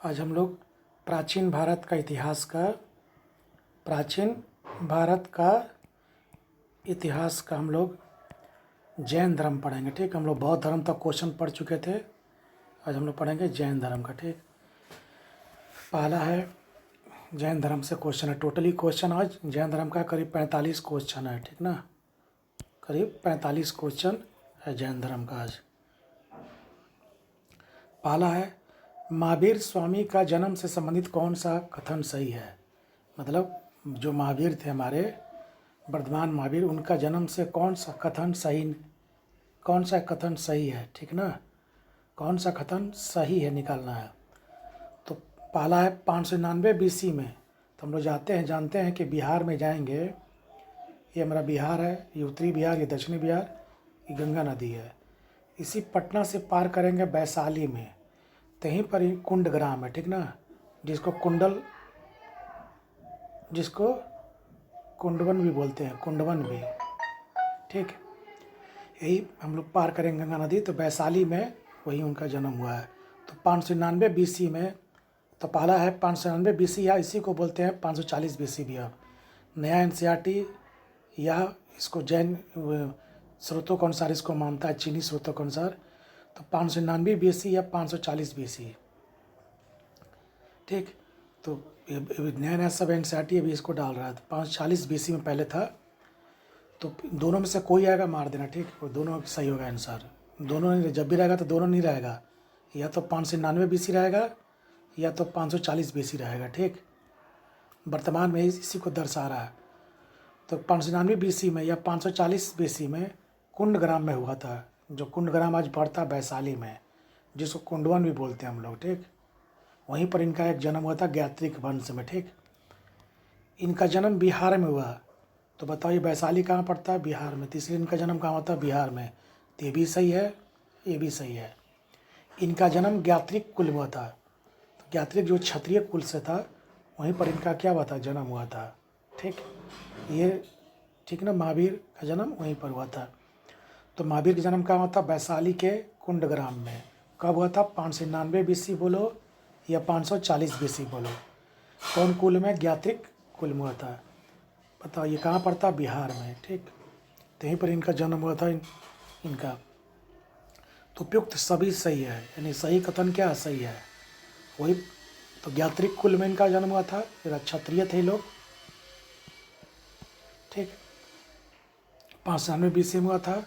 आज हम लोग प्राचीन भारत का इतिहास का हम लोग जैन धर्म पढ़ेंगे। ठीक, हम लोग बौद्ध धर्म तक क्वेश्चन पढ़ चुके थे। आज हम लोग पढ़ेंगे जैन धर्म का। ठीक, पहला है जैन धर्म से क्वेश्चन है। टोटली क्वेश्चन आज जैन धर्म का करीब 45 क्वेश्चन है। ठीक ना, करीब 45 क्वेश्चन है जैन धर्म का आज। पहला है, महावीर स्वामी का जन्म से संबंधित कौन सा कथन सही है। मतलब जो महावीर थे हमारे वर्धमान महावीर, उनका जन्म से कौन सा कथन सही है। ठीक ना, कौन सा कथन सही है निकालना है। तो पहला है 599 BC में। तो हम लोग जानते हैं कि बिहार में जाएंगे। ये हमारा बिहार है, ये उत्तरी बिहार, ये दक्षिणी बिहार, ये गंगा नदी है। इसी पटना से पार करेंगे वैशाली में, तहीं पर ही कुंडग्राम है। ठीक ना, जिसको कुंडवन भी बोलते हैं, कुंडवन भी। ठीक, यही हम लोग पार करेंगे गंगा नदी, तो वैशाली में वही उनका जन्म हुआ है। तो 599 BC में। तो पहला है 599 BC, या इसी को बोलते हैं 540 BC भी। अब नया NCERT या इसको जैन स्रोतों के अनुसार इसको मानता है, चीनी स्रोतों के अनुसार। तो 599 BC या 540 BC। ठीक, तो नया सब NCERT अभी इसको डाल रहा है। तो 540 BC में पहले था। तो दोनों में से कोई आएगा मार देना। ठीक, वो दोनों सही होगा आंसर। दोनों नहीं, जब भी रहेगा तो दोनों नहीं रहेगा, या तो 599 BC रहेगा या तो 540 BC रहेगा। ठीक, वर्तमान में इसी को दर्शा रहा है। तो 599 BC में या 540 BC में कुंडग्राम में हुआ था, जो कुंडग्राम आज पड़ता है वैशाली में, जिसको कुंडवन भी बोलते हैं हम लोग। ठीक, वहीं पर इनका एक जन्म हुआ था ज्ञात्रिक वंश में। ठीक, इनका जन्म बिहार में हुआ। तो बताइए वैशाली कहाँ पड़ता है, बिहार में। तो इसलिए इनका जन्म कहाँ होता है, बिहार में। तो ये भी सही है, ये भी सही है। इनका जन्म ज्ञात्रिक कुल में हुआ था। तो ज्ञात्रिक जो क्षत्रिय कुल से था, वहीं पर इनका क्या हुआ था, जन्म हुआ था। ठीक, ये ठीक ना, महावीर का जन्म वहीं पर हुआ था। तो महावीर का जन्म कहाँ हुआ था, वैशाली के कुंडग्राम में। कब हुआ था, 599 BC बोलो या 540 BC बोलो। कौन कुल में, ज्ञात्रिक कुल में हुआ था। बताओ ये कहाँ पड़ता, बिहार में। ठीक, तो यहीं पर इनका जन्म हुआ था इनका। तो उपयुक्त सभी सही है, यानी सही कथन क्या है, सही है वही। तो ज्ञात्रिक कुल में इनका जन्म हुआ था, फिर क्षत्रिय थे लोग। ठीक, 599 BC में हुआ था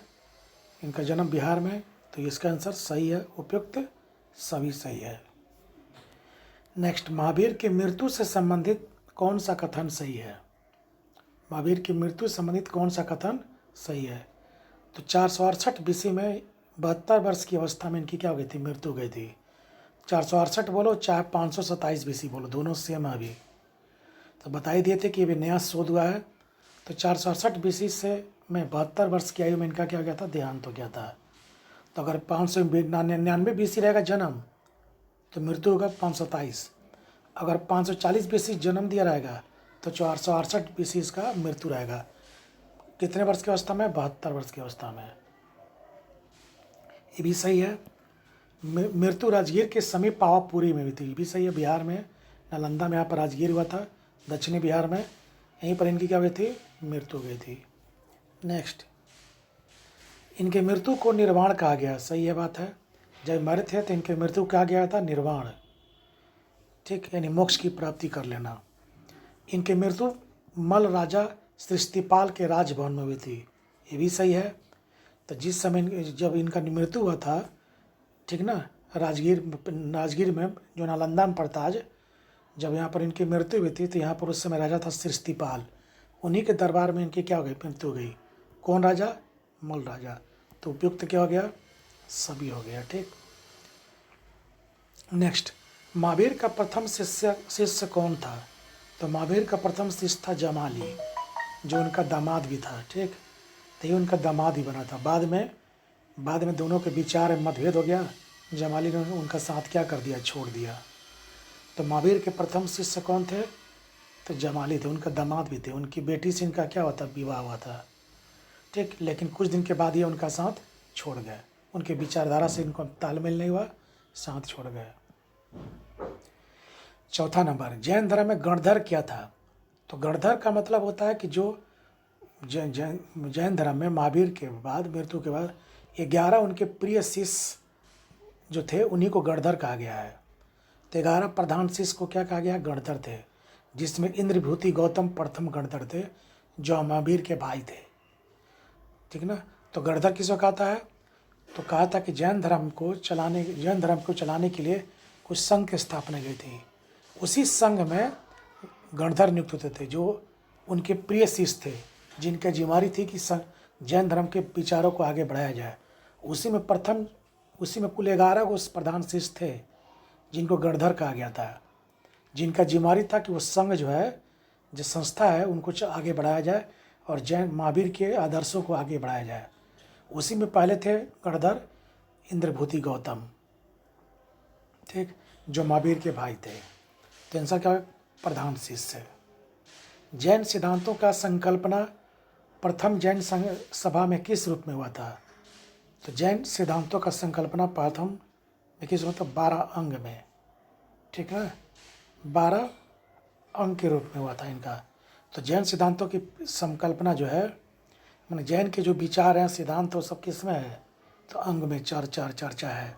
इनका जन्म बिहार में। तो इसका आंसर सही है, उपयुक्त सभी सही है। नेक्स्ट, महावीर की मृत्यु से संबंधित कौन सा कथन सही है। महावीर की मृत्यु से संबंधित कौन सा कथन सही है। तो 468 BC में 72 वर्ष की अवस्था में इनकी क्या हो गई थी, मृत्यु हो गई थी। 468 बोलो चाहे 527 BC बोलो, दोनों सेम है अभी। तो बता ही दिए थे कि अभी नया शोध हुआ है। तो 468 BC से में 72 वर्ष की आयु में इनका क्या हो गया था, देहांत हो गया था। तो अगर 599 BC रहेगा जन्म, तो मृत्यु होगा 527। अगर 540 BC जन्म दिया रहेगा, तो 468 BC इसका मृत्यु रहेगा। कितने वर्ष की अवस्था में, 72 वर्ष की अवस्था में। ये भी सही है। मृत्यु राजगीर के समीप पावापुरी में भी थी, ये भी सही है। बिहार में नालंदा में, यहाँ पर राजगीर हुआ था, दक्षिणी बिहार में। यहीं पर इनकी क्या हुई थी, मृत्यु हो गई थी। नेक्स्ट, इनके मृत्यु को निर्वाण कहा गया, सही है बात है। जब मरे थे तो इनके मृत्यु कहा गया था निर्वाण। ठीक, यानी मोक्ष की प्राप्ति कर लेना। इनके मृत्यु मल राजा सृष्टिपाल के राजभवन में हुई थी, ये भी सही है। तो जिस समय जब इनका मृत्यु हुआ था, ठीक ना, राजगीर में जो नालंदा में पड़ता आज, जब यहाँ पर इनकी मृत्यु हुई थी, तो यहाँ पर उस समय राजा था सृष्टिपाल। उन्हीं के दरबार में इनकी क्या हो गई, मृत्यु हो गई। कौन राजा, मल राजा। तो उपयुक्त क्या हो गया, सभी हो गया। ठीक, नेक्स्ट, महावीर का प्रथम शिष्य कौन था। तो महावीर का प्रथम शिष्य था जमाली, जो उनका दामाद भी था। ठीक, तो ये उनका दामाद ही बना था। बाद में दोनों के विचार में मतभेद हो गया, जमाली ने उनका साथ क्या कर दिया, छोड़ दिया। तो महावीर के प्रथम शिष्य कौन थे, तो जमाली थे, उनका दामाद भी थे। उनकी बेटी से इनका क्या हुआ था, विवाह हुआ था। ठीक, लेकिन कुछ दिन के बाद ये उनका साथ छोड़ गए, उनके विचारधारा से इनको तालमेल नहीं हुआ, साथ छोड़ गए। चौथा नंबर, जैन धर्म में गणधर क्या था? तो गणधर का मतलब होता है कि जो जैन जैन जैन धर्म में महावीर के बाद, मृत्यु के बाद 11 उनके प्रिय शिष्य जो थे उन्हीं को गणधर कहा गया है। तो 11 प्रधान शिष्य को क्या कहा गया? गणधर थे, जिसमें इंद्रभूति गौतम प्रथम गणधर थे, जो महावीर के भाई थे। ठीक ना। तो गणधर किसको कहता है? तो कहा था कि जैन धर्म को चलाने के लिए कुछ संघ की स्थापना की थी। उसी संघ में गणधर नियुक्त होते थे, जो उनके प्रिय शिष्य थे, जिनकी जिम्मेदारी थी कि जैन धर्म के विचारों को आगे बढ़ाया जाए। उसी में कुल 11 को प्रधान शिष्य थे, जिनको गणधर कहा गया था, जिनका जिम्मेदारी था कि वो संघ जो है, जो संस्था है, उनको आगे बढ़ाया जाए और जैन महावीर के आदर्शों को आगे बढ़ाया जाए। उसी में पहले थे गणधर इंद्रभूति गौतम, ठीक, जो महावीर के भाई थे। तो इनका क्या प्रधान शिष्य है। जैन सिद्धांतों का संकल्पना प्रथम जैन सभा में किस रूप में हुआ था? तो जैन सिद्धांतों का संकल्पना प्रथम में किस रूप में? 12 अंग में, ठीक है, 12 अंग के रूप में हुआ था इनका। तो जैन सिद्धांतों की संकल्पना जो है, मैंने जैन के जो विचार हैं, सिद्धांत, वो सब किस में है? तो अंग में चर्चा है।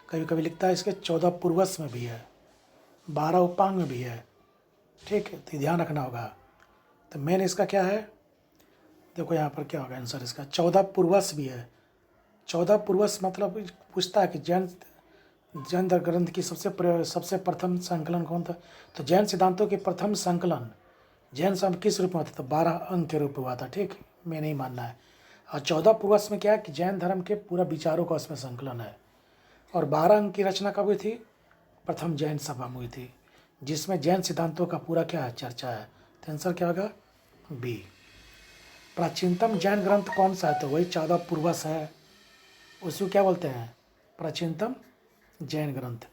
कभी कभी लिखता है इसके 14 पूर्वस में भी है, 12 उपांग में भी है, ठीक है, तो ध्यान रखना होगा। तो मेन इसका क्या है? देखो यहाँ पर क्या होगा आंसर इसका, 14 पूर्वस भी है। 14 पूर्वस मतलब पूछता है कि जैन ग्रंथ की सबसे प्रथम संकलन कौन था? तो जैन सिद्धांतों के प्रथम संकलन जैन सम किस रूप में होता था? 12 अंग के रूप में हुआ था, ठीक, मैं नहीं मानना है। और 14 पूर्वस में क्या है कि जैन धर्म के पूरा विचारों का उसमें संकलन है। और 12 अंग की रचना कब हुई थी? प्रथम जैन सभा में हुई थी, जिसमें जैन सिद्धांतों का पूरा क्या है? चर्चा है। तो आंसर क्या होगा? बी। प्राचीनतम जैन ग्रंथ कौन सा है? तो वही 14 पूर्वस है, उसको क्या बोलते हैं? प्राचीनतम जैन ग्रंथ,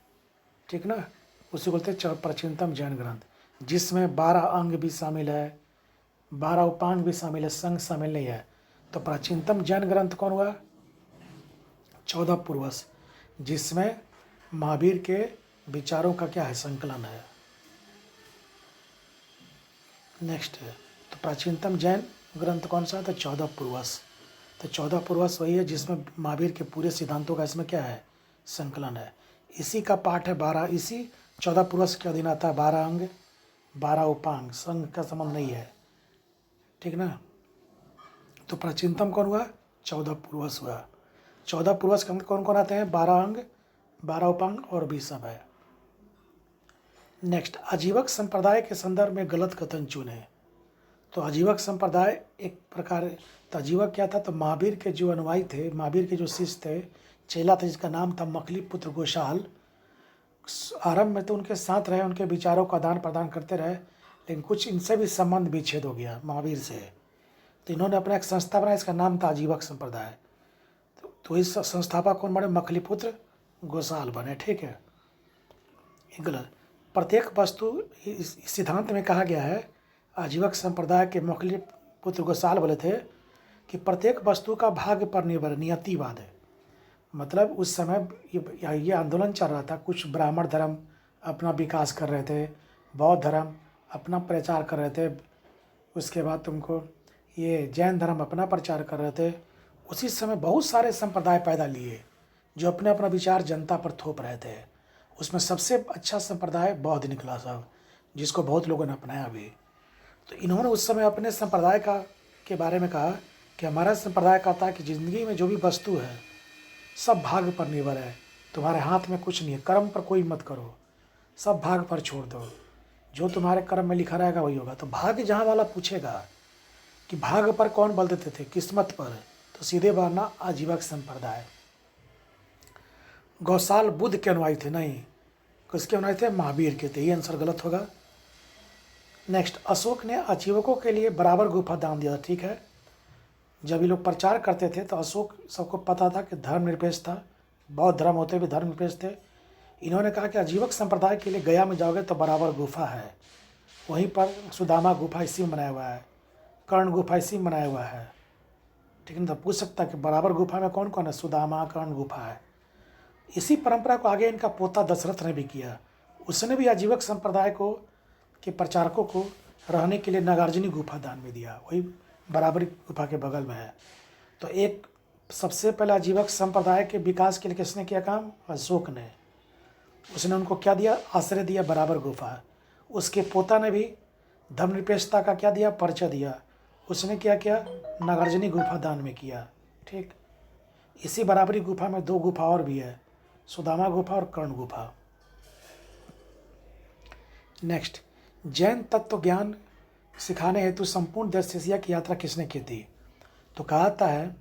ठीक ना, उसे बोलते हैं प्राचीनतम जैन ग्रंथ, जिसमें 12 अंग भी शामिल है, 12 उपांग भी शामिल है, संघ शामिल नहीं है। तो प्राचीनतम जैन ग्रंथ कौन हुआ? 14 पूर्वस, जिसमें महावीर के विचारों का क्या है? संकलन है। नेक्स्ट है, तो प्राचीनतम जैन ग्रंथ कौन सा है? तो 14 पूर्वस। तो 14 पूर्वस वही है जिसमें महावीर के पूरे सिद्धांतों का इसमें क्या है? संकलन है। इसी का पाठ है 12, इसी 14 पूर्वस के अधीन आता है 12 अंग, 12 उपांग, संघ का संबंध नहीं है, ठीक ना। तो प्राचीनतम कौन हुआ? 14 पूर्वस हुआ। 14 पूर्वस के अंदर कौन कौन आते हैं? 12 अंग, 12 उपांग और भी सब है। नेक्स्ट, आजीवक संप्रदाय के संदर्भ में गलत कथन चुने। तो आजीवक संप्रदाय एक प्रकार, तो आजीवक क्या था? तो महावीर के जो अनुयायी थे, महावीर के जो शिष्य थे, चेला था, जिसका नाम था मखली पुत्र गोशाल। आरंभ में तो उनके साथ रहे, उनके विचारों का आदान प्रदान करते रहे, लेकिन कुछ इनसे भी संबंध विच्छेद हो गया महावीर से। तो इन्होंने अपना एक संस्था बनाया, इसका नाम था आजीवक संप्रदाय। तो इस संस्थापक कौन बने? मखलीपुत्र गोसाल बने, ठीक है। ये गलत। प्रत्येक वस्तु, इस सिद्धांत में कहा गया है, आजीवक संप्रदाय के मखलीपुत्र गोसाल बोले थे कि प्रत्येक वस्तु का भाग्य पर निर्भर, नियतिवाद है। मतलब उस समय ये आंदोलन चल रहा था, कुछ ब्राह्मण धर्म अपना विकास कर रहे थे, बौद्ध धर्म अपना प्रचार कर रहे थे, उसके बाद तुमको ये जैन धर्म अपना प्रचार कर रहे थे। उसी समय बहुत सारे संप्रदाय पैदा लिए जो अपने अपना विचार जनता पर थोप रहे थे। उसमें सबसे अच्छा संप्रदाय बौद्ध निकला साहब, जिसको बहुत लोगों ने अपनाया भी। तो इन्होंने उस समय अपने संप्रदाय के बारे में कहा कि हमारा संप्रदाय कहता है कि ज़िंदगी में जो भी वस्तु है सब भाग्य पर निर्भर है, तुम्हारे हाथ में कुछ नहीं है, कर्म पर कोई मत करो, सब भाग्य पर छोड़ दो, जो तुम्हारे कर्म में लिखा रहेगा वही होगा। तो भाग्य जहाँ वाला पूछेगा कि भाग्य पर कौन बल देते थे? किस्मत पर, तो सीधे मानना आजीवक संप्रदाय। गौसाल बुद्ध के अनुयायी थे? नहीं, किसके अनुयायी थे? महावीर के थे। ये आंसर गलत होगा। नेक्स्ट, अशोक ने आजीवकों के लिए बराबर गुफा दान दिया था, ठीक है। जब ये लोग प्रचार करते थे तो अशोक, सबको पता था कि धर्मनिरपेक्ष था, बौद्ध धर्म होते भी धर्मनिरपेक्ष थे। इन्होंने कहा कि आजीवक संप्रदाय के लिए गया में जाओगे तो बराबर गुफा है, वहीं पर सुदामा गुफा इसी में बनाया हुआ है, कर्ण गुफा इसी में बनाया हुआ है, ठीक है। तो पूछ सकता कि बराबर गुफा में कौन कौन है? सुदामा, कर्ण गुफा है। इसी परंपरा को आगे इनका पोता दशरथ ने भी किया। उसने भी आजीवक संप्रदाय को के प्रचारकों को रहने के लिए नागार्जुनी गुफा दान में दिया, वही बराबरी गुफा के बगल में है। तो एक सबसे पहले आजीवक संप्रदाय के विकास के लिए किसने किया काम? अशोक ने। उसने उनको क्या दिया? आश्रय दिया, बराबर गुफा। उसके पोता ने भी धर्मनिरपेक्षता का क्या दिया? परिचय दिया। उसने क्या किया? नागार्जुनी गुफा दान में किया। ठीक, इसी बराबरी गुफा में 2 गुफा और भी है, सुदामा गुफा और कर्ण गुफा। नेक्स्ट, जैन तत्व ज्ञान सिखाने हेतु संपूर्ण दक्षिण एशिया की यात्रा किसने की थी? तो कहा था है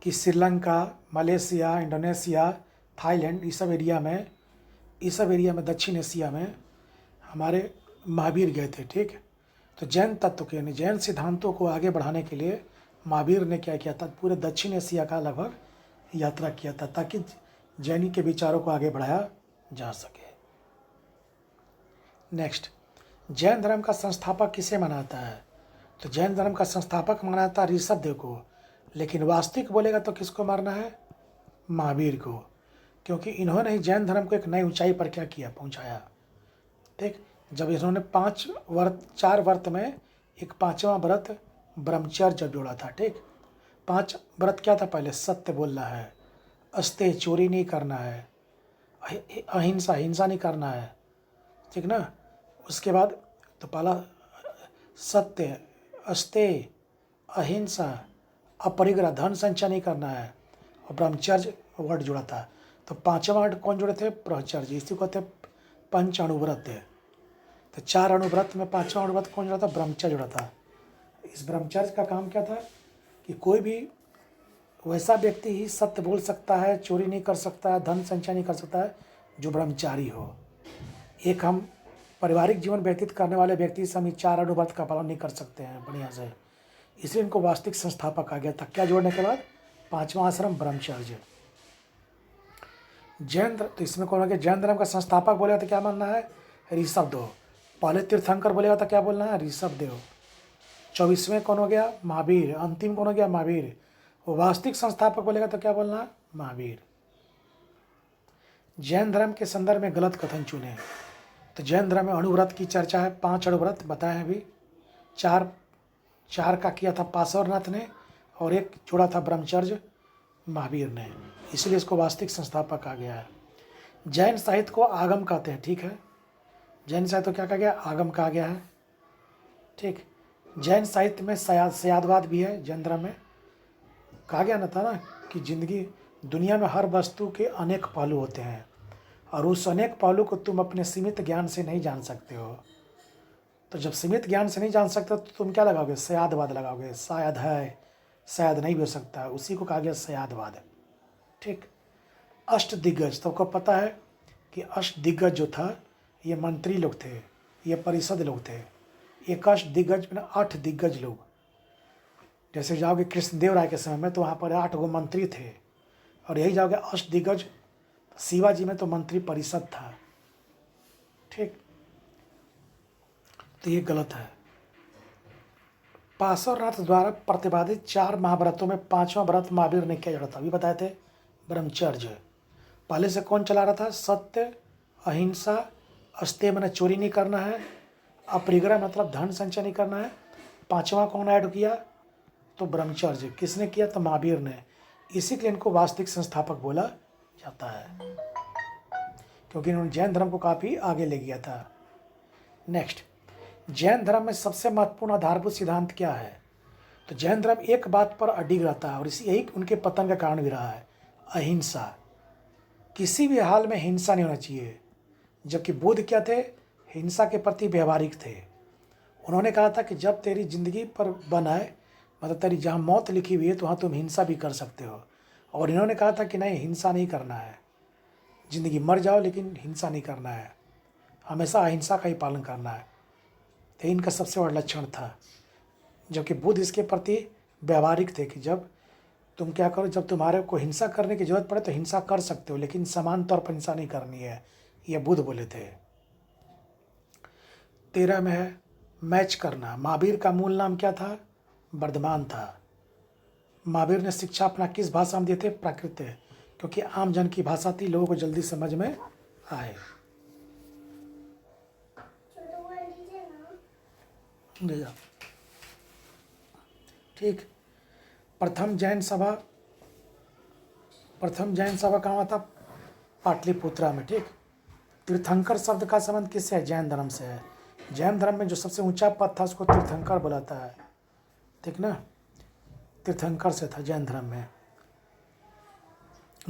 कि श्रीलंका, मलेशिया, इंडोनेशिया, थाईलैंड, इस सब एरिया में दक्षिण एशिया में हमारे महावीर गए थे। ठीक, तो जैन तत्व के यानी जैन सिद्धांतों को आगे बढ़ाने के लिए महावीर ने क्या किया था? पूरे दक्षिण एशिया का लगभग यात्रा किया था, ताकि जैनी के विचारों को आगे बढ़ाया जा सके। नेक्स्ट, जैन धर्म का संस्थापक किसे माना जाता है? तो जैन धर्म का संस्थापक माना जाता है ऋषभदेव को, लेकिन वास्तविक बोलेगा तो किसको मानना है? महावीर को, क्योंकि इन्होंने ही जैन धर्म को एक नई ऊंचाई पर क्या किया? पहुंचाया। ठीक, जब इन्होंने 4 व्रत में एक 5वां व्रत ब्रह्मचर्य जोड़ा था। ठीक, 5 व्रत क्या था? पहले सत्य बोलना है, अस्तेय चोरी नहीं करना है, अहिंसा हिंसा नहीं करना है। ठीक ना, उसके बाद तो पहला सत्य, अस्तेय, अहिंसा, अपरिग्रह, धन संचय नहीं करना है, और ब्रह्मचर्य वर्ड जुड़ा था। तो 5वां वर्ड कौन जुड़े थे? ब्रह्मचर्य, इसी को कहते पंच अणुव्रत है। तो 4 अणुव्रत में 5वां अणुव्रत कौन जुड़ा था? ब्रह्मचर्य जुड़ा था। इस ब्रह्मचर्य का काम क्या था कि कोई भी वैसा व्यक्ति ही सत्य बोल सकता है, चोरी नहीं कर सकता है, धन संचय नहीं कर सकता है, जो ब्रह्मचारी हो। एक हम पारिवारिक जीवन व्यतीत करने वाले व्यक्ति से हम 4 अणुव्रत का पालन नहीं कर सकते हैं बढ़िया से, इसलिए इनको वास्तविक संस्थापक आ गया था। क्या जोड़ने के बाद? 5वां आश्रम ब्रह्मचर्य। जैन, तो इसमें कौन हो गया? जैन धर्म का संस्थापक बोलेगा तो क्या मानना है? ऋषभदेव। पहले तीर्थंकर बोलेगा तो क्या बोलना है? ऋषभदेव। 24वें कौन हो गया? महावीर। अंतिम कौन हो गया? महावीर। वास्तविक संस्थापक बोलेगा तो क्या बोलना है? महावीर। जैन धर्म के संदर्भ में गलत कथन चुने। तो जैन धर्म में अणुव्रत की चर्चा है, 5 अणुव्रत बताए हैं अभी। 4 का किया था पार्श्वनाथ ने, और 1 जोड़ा था ब्रह्मचर्य महावीर ने, इसलिए इसको वास्तविक संस्थापक कहा गया है। जैन साहित्य को आगम कहते हैं। ठीक है, जैन साहित्य को क्या कहा गया? आगम कहा गया है। ठीक, जैन साहित्य में सयादवाद भी है। जैन धर्म में कहा गया ना कि जिंदगी दुनिया में हर वस्तु के अनेक पहलू होते हैं, और उस अनेक पहलू को तुम अपने सीमित ज्ञान से नहीं जान सकते हो। तो जब सीमित ज्ञान से नहीं जान सकते तो तुम क्या लगाओगे? सयादवाद लगाओगे। शायद है, शायद नहीं भी हो सकता है, उसी को कहा गया सयादवाद। ठीक, अष्ट दिग्गज, तो आपको पता है कि अष्ट दिग्गज जो था ये मंत्री लोग थे, ये परिषद लोग थे। एक अष्ट दिग्गज में 8 दिग्गज लोग। जैसे जाओगे कृष्णदेव राय के समय में तो वहाँ पर 8 गो मंत्री थे, और यही जाओगे अष्ट दिग्गज शिवाजी में तो मंत्री परिषद था। ठीक, तो ये गलत है। पार्श्वनाथ द्वारा प्रतिपादित 4 महाव्रतों में 5वां व्रत महावीर ने क्या जोड़ा था? अभी बताए थे, ब्रह्मचर्य। पहले से कौन चला रहा था? सत्य, अहिंसा, अस्तेय मैंने चोरी नहीं करना है, अपरिग्रह मतलब धन संचय नहीं करना है। 5वां कौन ऐड किया? तो ब्रह्मचर्य। किसने किया? तो महावीर ने। इसी के लिए इनको वास्तविक संस्थापक बोला जाता है, क्योंकि इन्होंने जैन धर्म को काफ़ी आगे ले गया था। नेक्स्ट, जैन धर्म में सबसे महत्वपूर्ण आधारभूत सिद्धांत क्या है? तो जैन धर्म एक बात पर अडिग रहता है, और इसी यही उनके पतन का कारण भी रहा है, अहिंसा। किसी भी हाल में हिंसा नहीं होना चाहिए। जबकि बुद्ध क्या थे? हिंसा के प्रति व्यवहारिक थे। उन्होंने कहा था कि जब तेरी जिंदगी पर बनाए, मतलब तेरी जहाँ मौत लिखी हुई है तो वहाँ तुम हिंसा भी कर सकते हो। और इन्होंने कहा था कि नहीं, हिंसा नहीं करना है, ज़िंदगी मर जाओ लेकिन हिंसा नहीं करना है, हमेशा अहिंसा का ही पालन करना है। तो इनका सबसे बड़ा लक्षण था। जबकि बुद्ध इसके प्रति व्यवहारिक थे कि जब तुम क्या करो, जब तुम्हारे को हिंसा करने की जरूरत पड़े तो हिंसा कर सकते हो, लेकिन समान तौर पर हिंसा नहीं करनी है, ये बुद्ध बोले थे। 13 में है मैच करना। महावीर का मूल नाम क्या था? वर्धमान था। महावीर ने शिक्षा अपना किस भाषा में दिए थे? प्राकृत, क्योंकि आम जन की भाषा थी, लोगों को जल्दी समझ में आए। ले जाओ। ठीक। प्रथम जैन सभा कहाँ हुआ था? पाटलिपुत्रा में। ठीक। तीर्थंकर शब्द का संबंध किससे है? जैन धर्म से है। जैन धर्म में जो सबसे ऊंचा पद था उसको तीर्थंकर बुलाता है। ठीक ना, तीर्थंकर से था जैन धर्म में।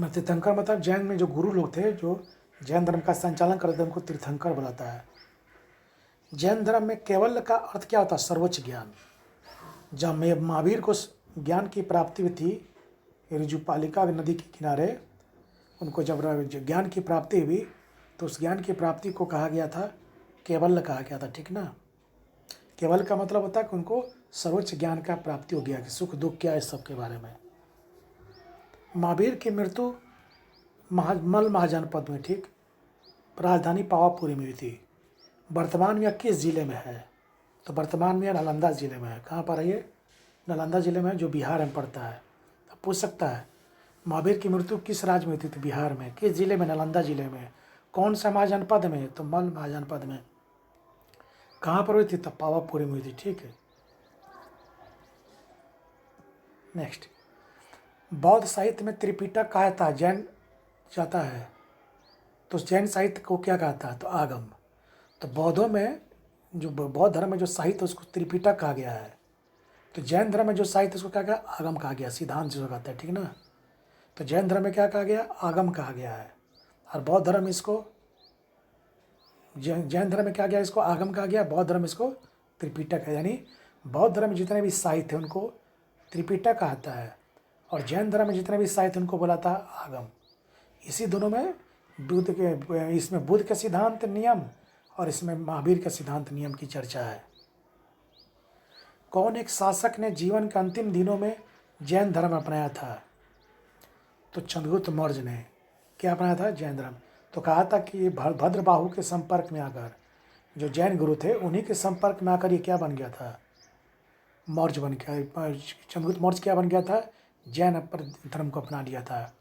तीर्थंकर मतलब जैन में जो गुरु लोग थे जो जैन धर्म का संचालन करते थे उनको तीर्थंकर बुलाता है। जैन धर्म में केवल का अर्थ क्या होता है? सर्वोच्च ज्ञान। जब महावीर को ज्ञान की प्राप्ति हुई थी ऋजुपालिका नदी के किनारे, उनको जब ज्ञान की प्राप्ति हुई तो उस ज्ञान की प्राप्ति को कहा गया था केवल कहा गया था। ठीक ना, केवल का मतलब होता है कि उनको सर्वोच्च ज्ञान का प्राप्ति हो गया कि सुख दुख क्या है इस सब के बारे में। महावीर की मृत्यु मल महाजनपद में, ठीक, राजधानी पावापुरी में हुई थी। वर्तमान में किस जिले में है? तो वर्तमान में नालंदा जिले में है। कहाँ पर है ये? नालंदा जिले में, जो बिहार में पड़ता है। अब पूछ सकता है महावीर की मृत्यु किस राज्य में हुई थी? तो बिहार में। किस जिले में? नालंदा जिले में। कौन सा महाजनपद में? तो मल महाजनपद में। कहाँ पर हुई थी? तो पावापुरी में हुई थी। ठीक है। नेक्स्ट, बौद्ध साहित्य में त्रिपिटक कहा था जैन जाता है, तो जैन साहित्य को क्या कहता है? तो आगम। तो बौद्धों में जो बौद्ध धर्म में जो साहित्य उसको त्रिपिटक कहा गया है। तो जैन धर्म में जो साहित्य उसको क्या कहा? आगम कहा गया, सिद्धांत जिसको कहता है। ठीक ना, तो जैन धर्म में क्या कहा गया? आगम कहा गया है। और बौद्ध धर्म इसको जैन धर्म में क्या गया? इसको आगम कहा गया। बौद्ध धर्म इसको त्रिपिटक है। यानी बौद्ध धर्म में जितने भी साहित्य हैं उनको त्रिपिटक कहता है और जैन धर्म में जितने भी साहित्य उनको बुलाता है आगम। इसी दोनों में बुद्ध के, इसमें बुद्ध के सिद्धांत नियम और इसमें महावीर के सिद्धांत नियम की चर्चा है। कौन एक शासक ने जीवन के अंतिम दिनों में जैन धर्म अपनाया था? तो चंद्रगुप्त मौर्य ने क्या अपनाया था? जैन धर्म। तो कहा था कि भद्रबाहु के संपर्क में आकर, जो जैन गुरु थे उन्हीं के संपर्क में आकर ये क्या बन गया था? मौर्य बन गया। चंद्रगुप्त मौर्य क्या बन गया था? जैन धर्म को अपना लिया था।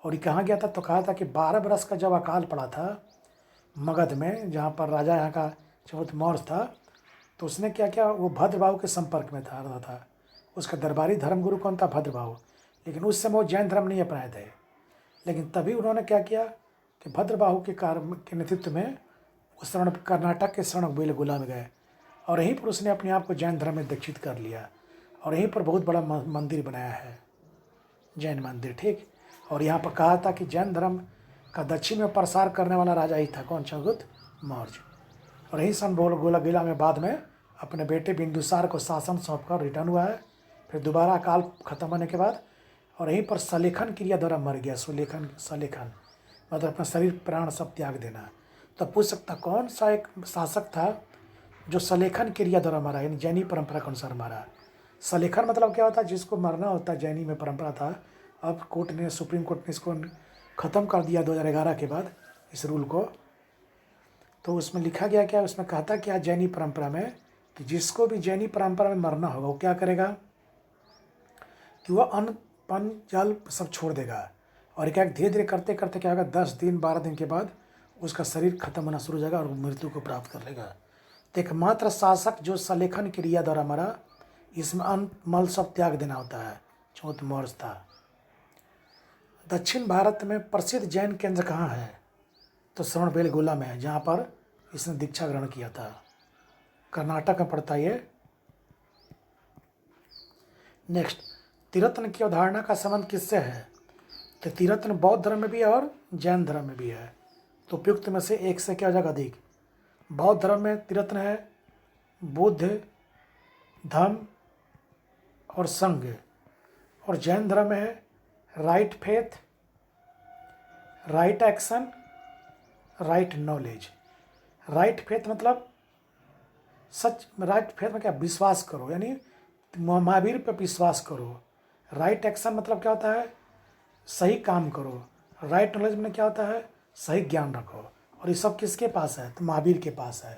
और ये कहाँ गया था? तो कहा था कि 12 बरस का जब अकाल पड़ा था मगध में, जहाँ पर राजा यहाँ का चंद्रगुप्त मौर्य था, तो उसने क्या किया? वो भद्रबाहु के संपर्क में था। उसका दरबारी धर्मगुरु कौन था? भद्रबाहु। लेकिन उस समय वो जैन धर्म नहीं अपनाए थे। लेकिन तभी उन्होंने क्या किया कि भद्रबाहु के नेतृत्व में उस कर्नाटक के शरणबेलगोला में गए और यहीं पर उसने अपने आप को जैन धर्म में दीक्षित कर लिया और यहीं पर बहुत बड़ा मंदिर बनाया है, जैन मंदिर। ठीक। और यहाँ पर कहा था कि जैन धर्म का दक्षिण में प्रसार करने वाला राजा ही था। कौन? चंद्रगुप्त मौर्य। और यही शरणबेलगोला में बाद में अपने बेटे बिंदुसार को शासन सौंपकर रिटर्न हुआ है। फिर दोबारा अकाल खत्म होने के बाद और यहीं पर सलेखन क्रिया द्वारा मर गया। सलेखन मतलब अपना शरीर प्राण सब त्याग देना। तो पूछ सकता कौन सा एक शासक था जो सलेखन क्रिया द्वारा मरा, यानी जैनी परंपरा के अनुसार मरा। सलेखन मतलब क्या होता है? जिसको मरना होता है, जैनी में परंपरा था। अब सुप्रीम कोर्ट ने इसको ख़त्म कर दिया 2011 के बाद, इस रूल को। तो उसमें लिखा गया क्या? उसमें कहता क्या जैनी परंपरा में कि जिसको भी जैनी परंपरा में मरना होगा वो क्या करेगा कि वह अन्न पान जल सब छोड़ देगा और क्या धीरे धीरे करते करते क्या होगा? 10 दिन 12 दिन के बाद उसका शरीर खत्म होना शुरू हो जाएगा और मृत्यु को प्राप्त कर लेगा। तो एकमात्र शासक जो सलेखन क्रिया द्वारा मरा, इसमें अन्न मल सब त्याग देना होता है, चंद्रगुप्त मौर्य था। दक्षिण भारत में प्रसिद्ध जैन केंद्र कहाँ है? तो श्रवणबेलगोला में है, जहाँ पर इसने दीक्षा ग्रहण किया था। कर्नाटक में पड़ता है ये। नेक्स्ट, त्रिरत्न की अवधारणा का संबंध किससे है? तो त्रिरत्न बौद्ध धर्म में भी है और जैन धर्म में भी है। तो उपयुक्त में से एक से क्या हो जाएगा? अधिक। बौद्ध धर्म में त्रिरत्न है बुद्ध, धम्म और संघ। और जैन धर्म में है right faith, right action, right knowledge. Right faith मतलब सच। राइट फेथ में क्या? विश्वास करो, यानी महावीर पर विश्वास करो। राइट एक्शन मतलब क्या होता है? सही काम करो। राइट नॉलेज में क्या होता है? सही ज्ञान रखो। और ये सब किसके पास है? तो महावीर के पास है।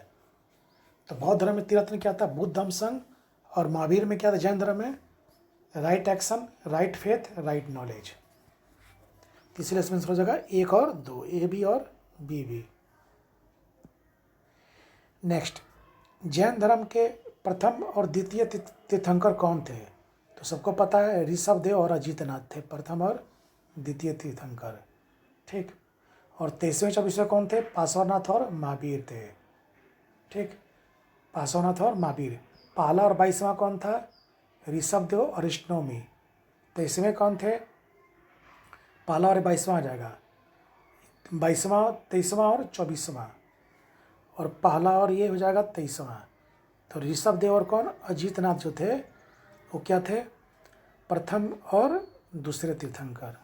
तो बौद्ध धर्म में त्रिरत्न क्या था? बुद्ध, धम्म, संघ। और महावीर में क्या था? जैन धर्म में right action, right faith, right knowledge. तीसरे इसमें हो जाएगा 1 और 2, ए बी और बी बी। नेक्स्ट, जैन धर्म के प्रथम और द्वितीय तीर्थंकर कौन थे? तो सबको पता है ऋषभ देव और अजितनाथ थे प्रथम और द्वितीय तीर्थंकर, ठीक। और 23वें 24वें कौन थे? पार्श्वनाथ और महावीर थे, ठीक। पार्श्वनाथ और महावीर। पहला और 22वां कौन था? ऋषभ देव और अष्टनोमी। 23वें कौन थे? पहला और 22वां आ जाएगा, 22वां 23वां और 24वां, और पहला और ये हो जाएगा 23वां। तो ऋषभ देव और कौन? अजितनाथ जो थे वो क्या थे? प्रथम और दूसरे तीर्थंकर।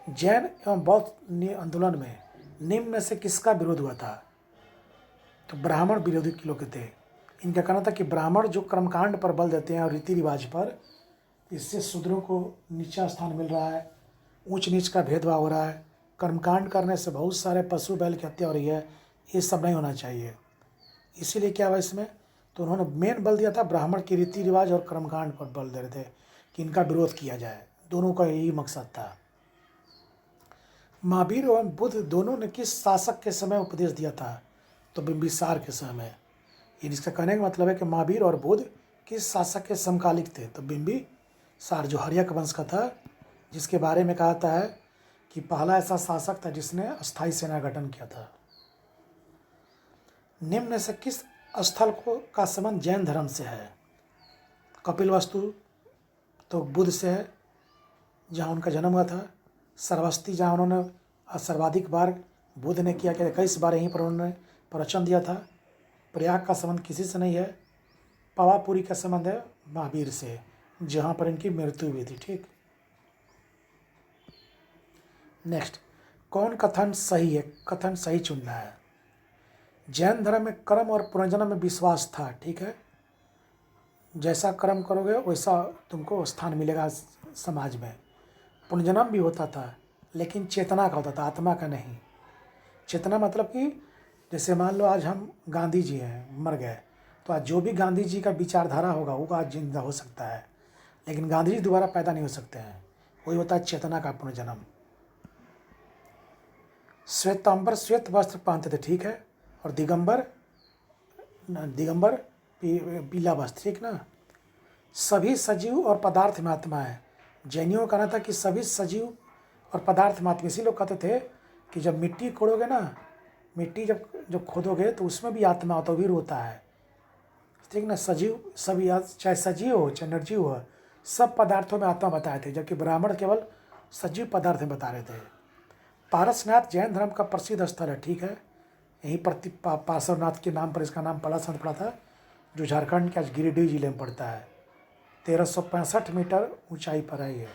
जैन एवं बौद्ध आंदोलन में निम्न में से किसका विरोध हुआ था? तो ब्राह्मण विरोधी लोग थे। इनका कहना था कि ब्राह्मण जो कर्मकांड पर बल देते हैं और रीति रिवाज पर, इससे शूद्रों को नीचा स्थान मिल रहा है, ऊंच नीच का भेदभाव हो रहा है, कर्मकांड करने से बहुत सारे पशु बैल की हत्या हो रही है, ये सब नहीं होना चाहिए। इसीलिए क्या हुआ इसमें? तो उन्होंने मेन बल दिया था ब्राह्मण की रीति रिवाज और कर्मकांड पर बल दे रहे थे कि इनका विरोध किया जाए। दोनों का यही मकसद था। महावीर एवं बुद्ध दोनों ने किस शासक के समय उपदेश दिया था? तो बिंबिसार के समय। इसका कहने का मतलब है कि महावीर और बुद्ध किस शासक के समकालिक थे? तो बिंबिसार, जो हर्यक वंश का था, जिसके बारे में कहता है कि पहला ऐसा शासक था जिसने अस्थायी सेना गठन किया था। निम्न में से किस स्थल को का संबंध जैन धर्म से है? कपिलवस्तु तो बुद्ध से है, जहाँ उनका जन्म हुआ था। श्रावस्ती, जहाँ उन्होंने सर्वाधिक बार बुद्ध ने किया कि 21 बार यहीं पर उन्होंने प्रवचन दिया था। प्रयाग का संबंध किसी से नहीं है। पावापुरी का संबंध है महावीर से, जहाँ पर इनकी मृत्यु हुई थी, ठीक। नेक्स्ट, कौन कथन सही है? कथन सही चुनना है। जैन धर्म में कर्म और पुनर्जन्म में विश्वास था, ठीक है। जैसा कर्म करोगे वैसा तुमको स्थान मिलेगा समाज में। पुनर्जन्म भी होता था, लेकिन चेतना का होता था, आत्मा का नहीं। चेतना मतलब कि जैसे मान लो आज हम गांधी जी हैं, मर गए, तो आज जो भी गांधी जी का विचारधारा होगा वो आज जिंदा हो सकता है, लेकिन गांधी जी दोबारा पैदा नहीं हो सकते हैं। वही होता है चेतना का पुनर्जन्म। श्वेतांबर श्वेत वस्त्र पहनते थे, ठीक है, और दिगंबर पीला वस्त्र, ठीक ना। सभी सजीव और पदार्थ में आत्मा है। जैनियों का कहना था कि सभी सजीव और पदार्थ में आत्मा। इसी लोग कहते थे कि जब मिट्टी खोदोगे ना, मिट्टी जब खोदोगे तो उसमें भी आत्मा होता, भी रोता है, ठीक ना। सजीव सभी, चाहे सजीव हो चाहे निर्जीव हो, सब पदार्थों में आत्मा बताए थे, जबकि ब्राह्मण केवल सजीव पदार्थ में बता रहे थे। पारसनाथ जैन धर्म का प्रसिद्ध स्थल है, ठीक है। यहीं पर पार्श्वनाथ के नाम पर इसका नाम संत पड़ा था, जो झारखंड के आज गिरिडीह जिले में पड़ता है। 1365 मीटर ऊंचाई पर है ये।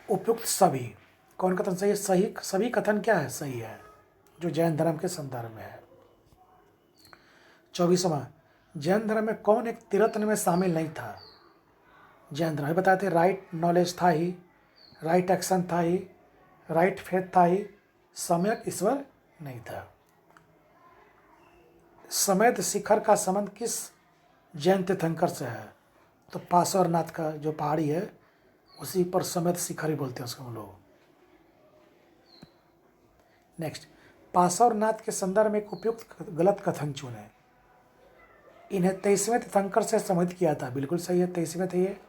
उपयुक्त सभी, कौन कथन सही है? सही सभी कथन क्या है? सही है, जो जैन धर्म के संदर्भ में है। 24वां, जैन धर्म में कौन एक त्रिरत्न में शामिल नहीं था? जैन धर्म बताए थे राइट नॉलेज था ही, राइट एक्शन था ही, राइट फेथ था ही, सम्यक ईश्वर नहीं था। समेत शिखर का संबंध किस जैन तीर्थंकर से है? तो पार्श्वनाथ का जो पहाड़ी है उसी पर समेत शिखर ही बोलते हैं उसको हम लोग। नेक्स्ट, पार्श्वनाथ के संदर्भ में एक उपयुक्त गलत कथन चुने। इन्हें 23वें तीर्थंकर से संबोधित किया था, बिल्कुल सही है, 23वें थे ये।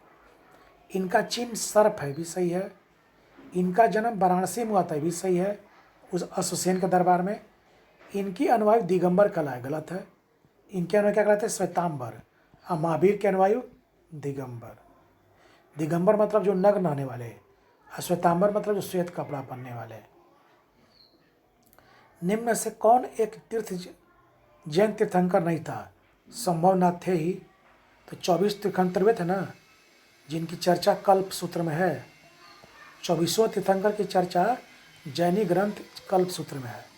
इनका चिन्ह सर्प है, भी सही है। इनका जन्म वाराणसी में हुआ था, भी सही है, उस अश्वसेन के दरबार में। इनकी अनुवायु दिगंबर कहलाए, गलत है। इनके अनुयायी क्या कहलाते हैं? श्वेतांबर। और महावीर के अनुयायी दिगंबर। दिगंबर मतलब जो नग्न रहने वाले, और श्वेतांबर मतलब जो श्वेत कपड़ा पहनने वाले। निम्न में से कौन एक जैन तीर्थंकर नहीं था? संभवनाथ थे ही। तो 24 तीर्थंकर वे थे ना, जिनकी चर्चा कल्प सूत्र में है। 24वें तीर्थंकर की चर्चा जैनी ग्रंथ कल्प सूत्र में है।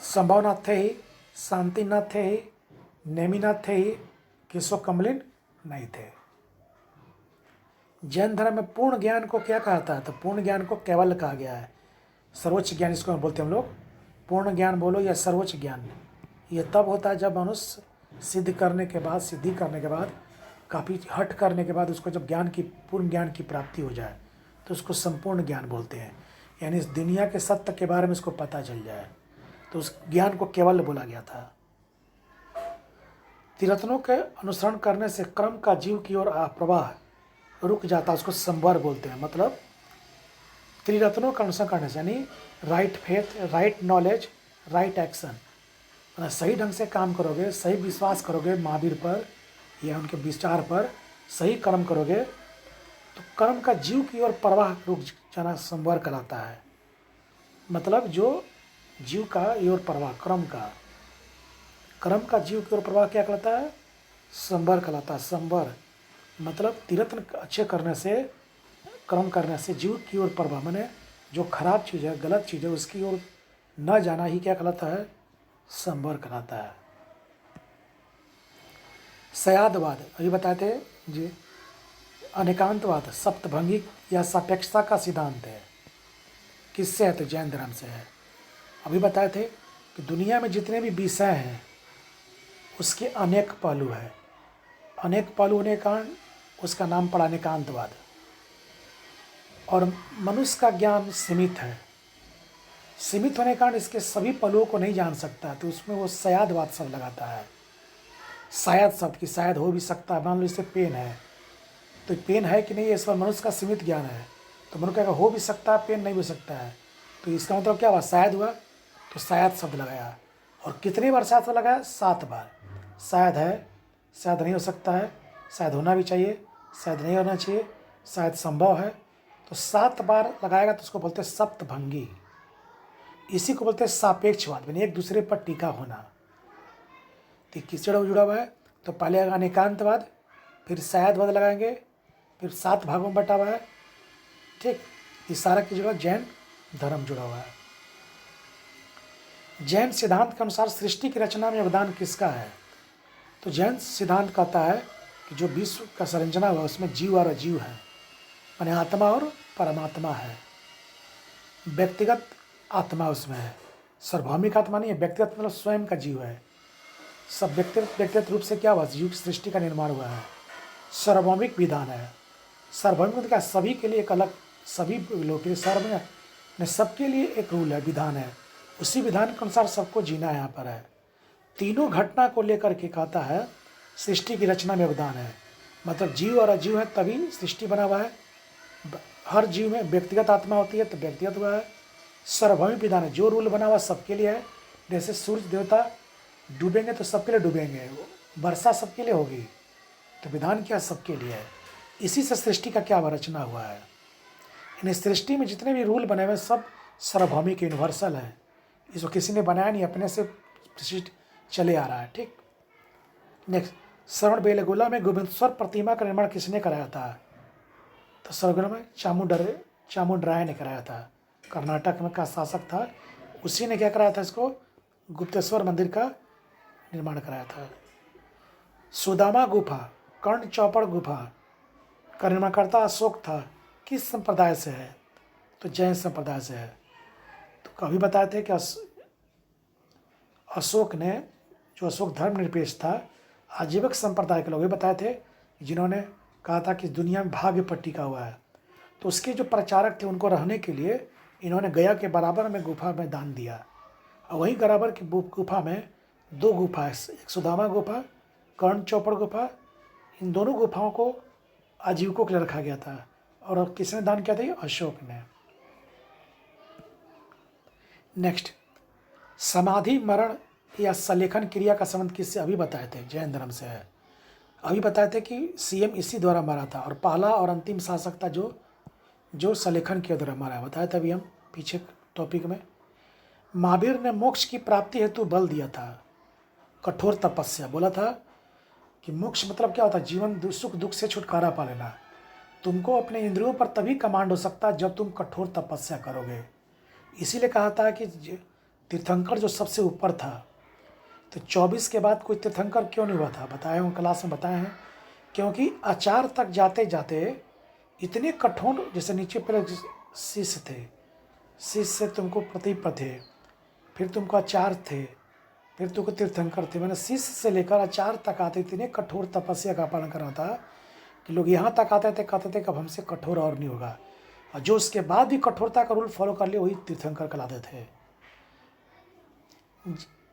संभवनाथ थे ही, शांतिनाथ थे ही, नेमिनाथ थे ही, केशव कमलिन नहीं थे। जैन धर्म में पूर्ण ज्ञान को क्या कहता है? तो पूर्ण ज्ञान को कैवल्य कहा गया है, सर्वोच्च ज्ञान इसको बोलते हैं हम लोग। पूर्ण ज्ञान बोलो या सर्वोच्च ज्ञान, ये तब होता है जब मनुष्य सिद्धि करने के बाद काफ़ी हट करने के बाद उसको जब पूर्ण ज्ञान की प्राप्ति हो जाए तो उसको संपूर्ण ज्ञान बोलते हैं। यानी इस दुनिया के सत्य के बारे में उसको पता चल जाए, तो उस ज्ञान को केवल बोला गया था। त्रिरत्नों के अनुसरण करने से कर्म का जीव की ओर प्रवाह रुक जाता है, उसको संवर बोलते हैं। मतलब त्रिरत्नों का अनुसरण करने से, यानी right faith, right knowledge, right action, मतलब सही ढंग से काम करोगे, सही विश्वास करोगे महावीर पर या उनके विचार पर, सही कर्म करोगे तो कर्म का जीव की ओर प्रवाह रुक जाना संवर कहलाता है। मतलब जो जीव का ओर प्रवाह, कर्म का जीव की ओर प्रवाह क्या कहलाता है? संवर कहलाता है। संवर मतलब तीर्थन अच्छे करने से, कर्म करने से जीव की ओर प्रवाह, माने जो खराब चीज़ है, गलत चीज़ है, उसकी ओर न जाना ही क्या कहलाता है? संवर कहलाता है। सयादवाद अभी बताए थे जी। अनेकांतवाद सप्तभंगी या सापेक्षता का सिद्धांत है। किससे है? तो जैन धर्म से है। अभी बताए थे कि दुनिया में जितने भी विषय हैं उसके अनेक पहलू है। अनेक पहलू होने के कारण उसका नाम पड़ा अनेकांतवाद। और मनुष्य का ज्ञान सीमित है, सीमित होने के कारण इसके सभी पहलुओं को नहीं जान सकता, तो उसमें वो शायदवाद शब्द लगाता है। शायद शब्द की शायद हो भी सकता है। मान लो इससे पेन है, तो पेन है कि नहीं इस पर मनुष्य का सीमित ज्ञान है, तो मनुष्य कहेगा हो भी सकता है, पेन नहीं हो सकता है। तो इसका मतलब क्या हुआ? शायद हुआ, तो शायद शब्द लगाया। और कितनी बार शायद शब्द लगाया? 7 बार। शायद है, शायद नहीं हो सकता है, शायद होना भी चाहिए, शायद नहीं होना चाहिए, शायद संभव है। तो 7 बार लगाएगा तो उसको बोलते हैं सप्तभंगी। इसी को बोलते हैं सापेक्षवाद, यानी एक दूसरे पर टीका होना। तो किससे जुड़ा हुआ है? तो पहले आएगा अनेकांतवाद, फिर शायदवाद लगाएंगे, फिर 7 भागों में बटा हुआ है। ठीक, इस सारा की जगह जैन धर्म जुड़ा हुआ है। जैन सिद्धांत के अनुसार सृष्टि की रचना में योगदान किसका है? तो जैन सिद्धांत कहता है कि जो विश्व का संरचना हुआ उसमें जीव और अजीव है, माने आत्मा और परमात्मा है। व्यक्तिगत आत्मा उसमें है, सार्वभौमिक आत्मा नहीं है। व्यक्तिगत मतलब स्वयं का जीव है। सब व्यक्तिगत रूप से क्या हुआ? जीव की सृष्टि का निर्माण हुआ है। सार्वभौमिक विधान है। सार्वभौमिक मतलब क्या? सभी के लिए एक अलग, सभी लोगों के लिए सार्वभौमिक, सबके लिए एक रूल है, विधान है। उसी विधान के अनुसार सबको जीना यहाँ पर है। तीनों घटना को लेकर के कहता है सृष्टि की रचना में योगदान है। मतलब जीव और अजीव है तभी सृष्टि बना हुआ है। हर जीव में व्यक्तिगत आत्मा होती है तो व्यक्तिगत हुआ है। सार्वभौमिक विधान है, जो रूल बना हुआ सबके लिए है। जैसे सूर्य देवता डूबेंगे तो सबके लिए डूबेंगे, वर्षा सबके लिए होगी, तो विधान क्या? सबके लिए है। इसी से सृष्टि का क्या रचना हुआ है। इन सृष्टि में जितने भी रूल बने हुए सब सार्वभौमिक यूनिवर्सल है। इसको किसी ने बनाया नहीं, अपने से सृष्टि चले आ रहा है। ठीक, नेक्स्ट, श्रवण बेलगोला में गोविंदेश्वर प्रतिमा का निर्माण किसने कराया था? तो श्रवण में चामुंडराय ने कराया था। कर्नाटक में का शासक था, उसी ने क्या कराया था? इसको गुप्तेश्वर मंदिर का निर्माण कराया था। सुदामा गुफा, कर्ण चौपड़ गुफा का निर्माणकर्ता अशोक था। किस संप्रदाय से है? तो जैन संप्रदाय से है। तो कभी बताए थे कि अशोक ने, जो अशोक धर्मनिरपेक्ष था, आजीवक संप्रदाय के लोग भी बताए थे जिन्होंने कहा था कि दुनिया में भाग्य पर टिका हुआ है। तो उसके जो प्रचारक थे उनको रहने के लिए इन्होंने गया के बराबर में गुफा में दान दिया। और वहीं बराबर की गुफा में 2 गुफा है, एक सुदामा गुफा, कर्ण चौपड़ गुफा। इन दोनों गुफाओं को आजीविकों के लिए रखा गया था। और किसने दान किया था? अशोक ने। नेक्स्ट, समाधि मरण या सलेखन क्रिया का संबंध किससे? अभी बताए थे जैन धर्म से है। अभी बताए थे कि सीएम इसी द्वारा मारा था, और पहला और अंतिम शासक था जो सलेखन के द्वारा मारा। बताया था अभी हम पीछे टॉपिक में। महावीर ने मोक्ष की प्राप्ति हेतु बल दिया था, कठोर तपस्या। बोला था कि मोक्ष मतलब क्या होता है? जीवन सुख दुख से छुटकारा पा लेना। तुमको अपने इंद्रियों पर तभी कमांड हो सकता है जब तुम कठोर तपस्या करोगे। इसीलिए कहा था कि तीर्थंकर जो सबसे ऊपर था, तो 24 के बाद कोई तीर्थंकर क्यों नहीं हुआ था? बताए हूँ, क्लास में बताए हैं। क्योंकि आचार तक जाते जाते इतने कठोर, जैसे नीचे पहले शिष्य थे, शिष्य से तुमको प्रतिपद थे, फिर तुमको आचार्य थे, फिर तुमको तीर्थंकर थे। मैंने शिष्य से लेकर आचार्य तक आते इतने कठोर तपस्या का पालन करना था कि लोग यहाँ तक आते थे, कहते थे कि अब हमसे कठोर और नहीं होगा। और जो उसके बाद भी कठोरता का रूल फॉलो कर लिए वही तीर्थंकर कहलाते थे।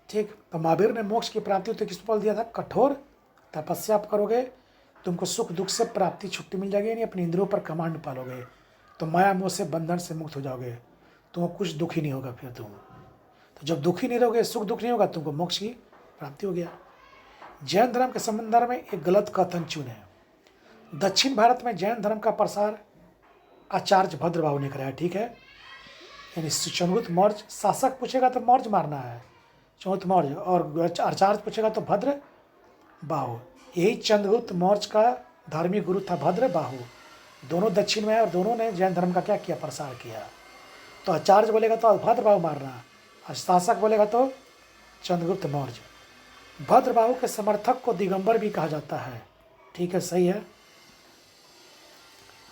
ठीक, तो महावीर ने मोक्ष की प्राप्ति तो किस बल दिया था? कठोर तपस्या आप करोगे, तुमको सुख दुख से प्राप्ति छुट्टी मिल जाएगी, यानी अपने इंद्रियों पर कमांड पालोगे, तो माया मोह से बंधन से मुक्त हो जाओगे, तुमको कुछ दुख ही नहीं होगा फिर तुम। तो जब दुखी नहीं रहोगे, सुख दुख नहीं होगा, तुमको मोक्ष की प्राप्ति हो गया। जैन धर्म के संबंध में एक गलत कथन चुने। दक्षिण भारत में जैन धर्म का प्रसार आचार्य भद्रबाहु ने कराया, ठीक है। यानी चंद्रगुप्त मौर्य शासक पूछेगा तो मौर्य मारना है, चंद्रगुप्त मौर्य, और आचार्य पूछेगा तो भद्र बाहु। यही चंद्रगुप्त मौर्य का धार्मिक गुरु था भद्र बाहु। दोनों दक्षिण में है और दोनों ने जैन धर्म का क्या किया, प्रसार किया। तो आचार्य बोलेगा तो भद्र बाहु मारना, और शासक बोलेगा तो चंद्रगुप्त मौर्य। भद्र बाहु के समर्थक को दिगंबर भी कहा जाता है, ठीक है, सही है।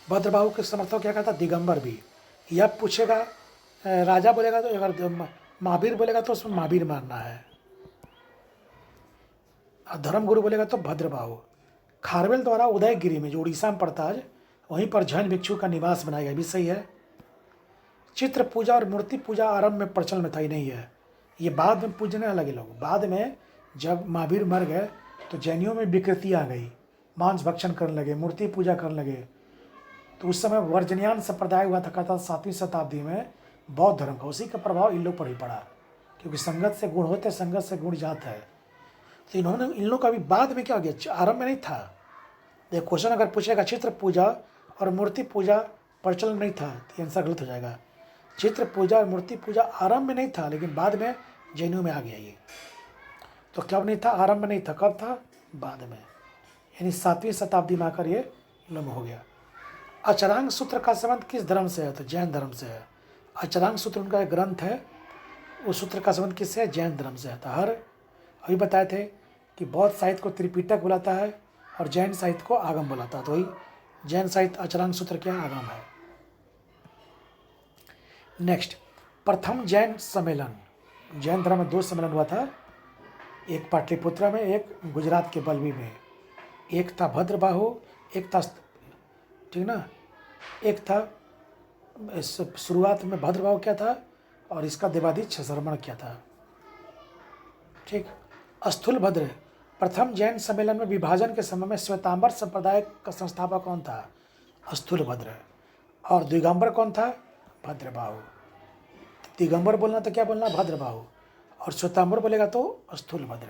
भद्र बाहु के समर्थक क्या कहता, दिगंबर भी। यह पूछेगा, राजा बोलेगा तो, अगर महावीर बोलेगा तो उसमें महावीर मारना है, और धर्मगुरु बोलेगा तो भद्रबाहु। खारवेल द्वारा उदयगिरी में, जो उड़ीसा में पड़ता है, वहीं पर जैन भिक्षु का निवास बनाया गया, भी सही है। चित्र पूजा और मूर्ति पूजा आरंभ में प्रचलन में था ही नहीं है, ये बाद में पूजने लगे लोग। बाद में जब महावीर मर गए तो जैनियों में विकृति आ गई, मांस भक्षण करने लगे, मूर्ति पूजा करने लगे। तो उस समय वर्जनियान संप्रदाय हुआ था, कहता 7वीं शताब्दी में बौद्ध धर्म का, उसी का प्रभाव इन लोग पर ही पड़ा, क्योंकि संगत से गुण होते, संगत से गुण जाता है। तो इन्होंने, इन लोग का भी बाद में क्या हो गया, आरंभ में नहीं था। देखो क्वेश्चन अगर पूछेगा चित्र पूजा और मूर्ति पूजा प्रचलन नहीं था, तो आंसर गलत हो जाएगा। चित्र पूजा और मूर्ति पूजा आरंभ में नहीं था, लेकिन बाद में जैनियों में आ गया ये। तो कब नहीं था, आरंभ में नहीं था, कब था, बाद में, यानी 7वीं शताब्दी में आकर ये इन लोग हो गया। अचरांग सूत्र का संबंध किस धर्म से है, तो जैन धर्म से है। अचरांग सूत्र उनका एक ग्रंथ है, उस सूत्र का संबंध किससे है, जैन धर्म से है। तो अभी बताए थे कि बौद्ध साहित्य को त्रिपिटक बुलाता है और जैन साहित्य को आगम बुलाता है, तो वही जैन साहित्य अचरांग सूत्र क्या आगम है। नेक्स्ट, प्रथम जैन सम्मेलन। जैन धर्म में 2 सम्मेलन हुआ था, एक पाटलिपुत्रा में, एक गुजरात के बल्लभी में। एक था भद्रबाहु, एक था, ठीक ना, एक था शुरुआत में भद्रबाहु क्या था, और इसका देवाधीश शरमण क्या था, ठीक। स्थूल भद्र, प्रथम जैन सम्मेलन में विभाजन के समय में श्वेतांबर संप्रदाय का संस्थापक कौन था, स्थूल भद्र। और दिगंबर कौन था, भद्रबाहु। दिगंबर बोलना तो क्या बोलना, भद्रबाहु, और श्वेतांबर बोलेगा तो स्थूल भद्र।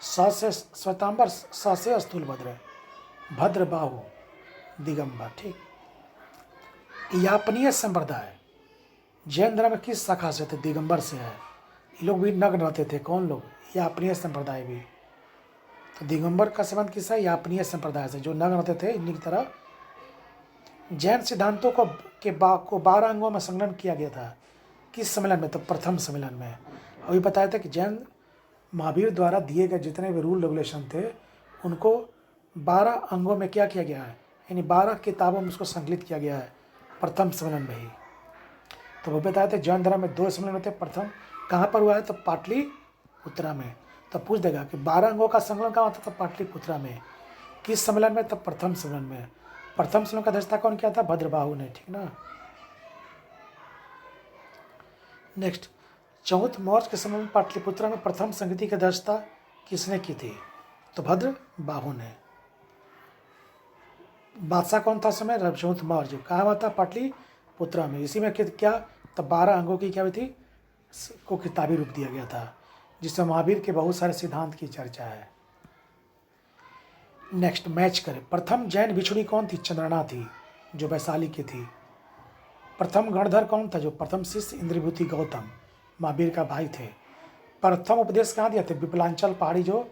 स से श्वेतांबर, स से स्थूल भद्र, भद्रबाहु, दिगंबर, ठीक। यापनीय संप्रदाय जैन धर्म में किस शाखा से थे, दिगंबर से है। ये लोग भी नग्न रहते थे, कौन लोग, यापनीय संप्रदाय भी। तो दिगंबर का संबंध किससे है, यापनीय संप्रदाय से, जो नग्न रहते थे इन्हीं की तरह। जैन सिद्धांतों को 12 अंगों में संकलन किया गया था, किस सम्मेलन में, तो प्रथम सम्मेलन में। अभी बताया था कि जैन महावीर द्वारा दिए गए जितने भी रूल रेगुलेशन थे, उनको 12 अंगों में क्या किया गया है, यानी 12 किताबों में उसको संकलित किया गया है, प्रथम सम्मेलन में ही। तो वो बताए थे जैन धर्म में 2 सम्मेलन होते हैं, प्रथम कहाँ पर हुआ है, तो पाटलिपुत्रा में। तो पूछ देगा कि 12 अंगों का संकलन कहाँ होता, तो पाटलिपुत्रा में। किस सम्मेलन में, तो प्रथम सम्मेलन में। प्रथम सम्मेलन का अध्यक्षता कौन किया था, भद्रबाहु ने, ठीक ना। नेक्स्ट, चौथ मौर्य के समय में पाटलिपुत्रा में प्रथम संगति की अध्यक्षता किसने की थी, तो भद्रबाहु ने। बादशाह कौन था समय, चौथ मौर्य। कहाँ हुआ था, पाटलिपुत्रा में। इसी में क्या, तो 12 अंगों की क्या हुई थी, को किताबी रूप दिया गया था, जिसमें महावीर के बहुत सारे सिद्धांत की चर्चा है। नेक्स्ट, मैच करें। प्रथम जैन भिक्षुणी कौन थी, चंद्रना थी, जो वैशाली की थी। प्रथम गणधर कौन था, जो प्रथम शिष्य इंद्रभूति गौतम महावीर का भाई थे। प्रथम उपदेश कहाँ दिया थे, विपलांचल पहाड़ी, जो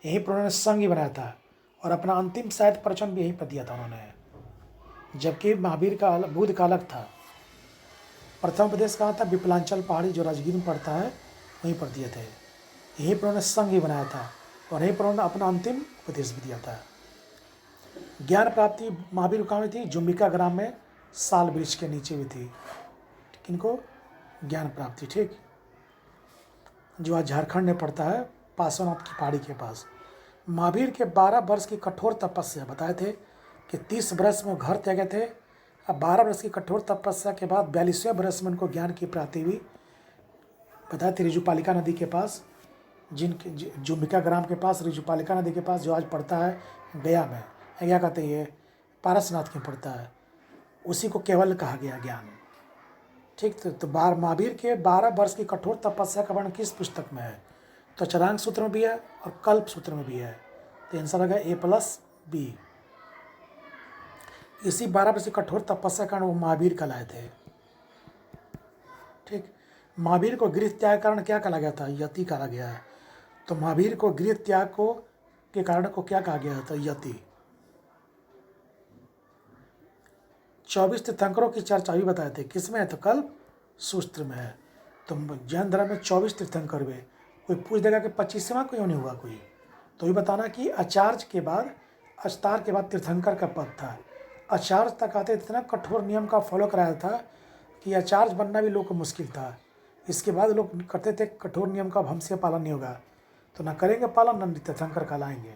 यहीं पर उन्होंने संघ ही बनाया था, और अपना अंतिम शायद प्रवचन भी यहीं पर दिया था उन्होंने, जबकि महावीर का बुद्ध का अलग था। प्रथम उपदेश कहाँ था, विपलांचल पहाड़ी, जो राजगीर में पड़ता है, वहीं पर दिए थे। यहीं पर उन्होंने संघ ही बनाया था, और यहीं पर उन्होंने अपना अंतिम उपदेश भी दिया था। ज्ञान प्राप्ति महावीर कहाँ हुई थी, जुम्बिका ग्राम में, साल वृक्ष के नीचे हुई थी। किनको, ज्ञान प्राप्ति, ठीक, जो आज झारखंड में पड़ता है, पार्श्वनाथ की पहाड़ी के पास। महावीर के 12 वर्ष की कठोर तपस्या, बताए थे कि 30 वर्ष में घर त्यागे थे। अब 12 वर्ष की कठोर तपस्या के बाद 42वें वर्ष में उनको ज्ञान की प्राप्ति हुई, बताए थे, ऋजुपालिका नदी के पास। जुम्बिका ग्राम के पास ऋजुपालिका नदी के पास जो आज पड़ता है गया में, क्या कहते हैं, ये पारसनाथ में पड़ता है, उसी को केवल कहा गया ज्ञान। ठीक, तो महावीर के 12 वर्ष की कठोर तपस्या का वर्णन किस पुस्तक में है? तो चरांग सूत्र में भी है और कल्प सूत्र में भी है। तो आंसर हो गया A+B। इसी 12 वर्ष की कठोर तपस्या के कारण वो महावीर कहलाए थे। ठीक, महावीर को गृह त्याग कारण क्या कहा गया था? यति कहा गया है। तो महावीर को गृह त्याग को के कारण को क्या कहा गया था? यति। 24 तीर्थंकरों की चर्चा भी बताए थे, किसमें है? तो कल्प सूत्र में है। तो जैन धर्म में 24 तीर्थंकर हुए। कोई पूछ देगा कि 25वां क्यों नहीं हुआ कोई, तो भी बताना कि आचार्य के बाद, अवतार के बाद तीर्थंकर का पद था। आचार्य तक आते इतना कठोर नियम का फॉलो कराया था कि आचार्य बनना भी लोग को मुश्किल था। इसके बाद लोग करते थे कठोर नियम का, अब हमसे पालन नहीं होगा, तो ना करेंगे पालन, ना तीर्थंकर कहलाएंगे।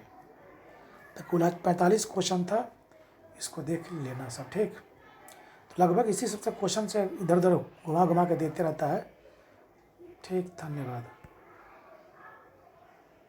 तो कुल आज 45 क्वेश्चन था, इसको देख लेना सब। ठीक, तो लगभग इसी सबसे क्वेश्चन से इधर उधर घुमा घुमा के देते रहता है। ठीक, धन्यवाद।